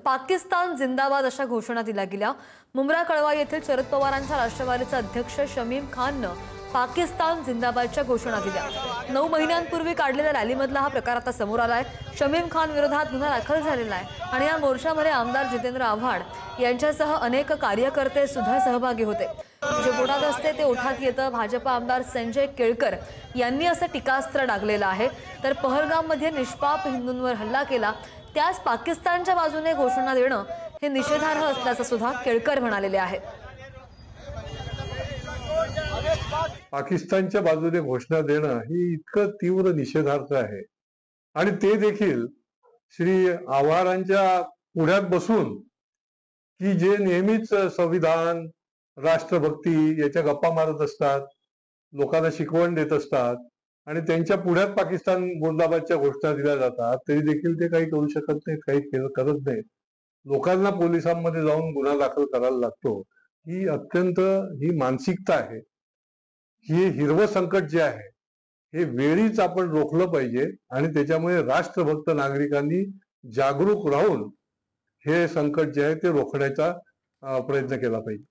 पाकिस्तान जिंदाबाद अशा घोषणा दिल्या गेल्या। मुंब्रा कळवा येथील शरद पवारांच्या राष्ट्रवादीचे अध्यक्ष शमीम खाननं पाकिस्तान जिंदाबादच्या घोषणा दिल्या। 9 महिन्यांपूर्वी काढलेल्या रॅलीमधला हा प्रकार आता समोर आलाय। शमीम खान विरोधात गुन्हा दाखल झालेला आहे आणि या मोर्चामध्ये आमदार जितेंद्र आव्हाड यांच्यासह अनेक कार्यकर्ते सुद्धा सहभागी होते। जे बोटात असते ते ओठात येतं। भाजप आमदार संजय केळकर यांनी असं टीकास्त्र डागलेलं आहे। तर पहलगाममध्ये निष्पाप हिंदूंवर हल्ला केला त्यास पाकिस्तानच्या बाजूने घोषणा देणं हे निषेधार्ह असल्याचं सुद्धा केळकर म्हणालेले आहेत। पाकिस्तानच्या बाजूने घोषणा देणं ही इतकं तीव्र निषेधार्थ आहे आणि ते देखील श्री आव्हाडांच्या पुढ्यात बसून की जे नेहमीच संविधान राष्ट्रभक्ती याच्या गप्पा मारत असतात, लोकांना शिकवण देत असतात आणि त्यांच्या पुढ्यात पाकिस्तान जिंदाबादच्या घोषणा दिल्या जातात, तरी देखील ते काही करू शकत नाहीत, काही करत नाहीत। लोकांना पोलिसांमध्ये जाऊन गुन्हा दाखल करायला लागतो। ही अत्यंत ही मानसिकता आहे। हे हिरवं संकट जे आहे हे वेळीच आपण रोखलं पाहिजे आणि त्याच्यामुळे राष्ट्रभक्त नागरिकांनी जागरूक राहून हे संकट जे आहे ते रोखण्याचा प्रयत्न केला पाहिजे।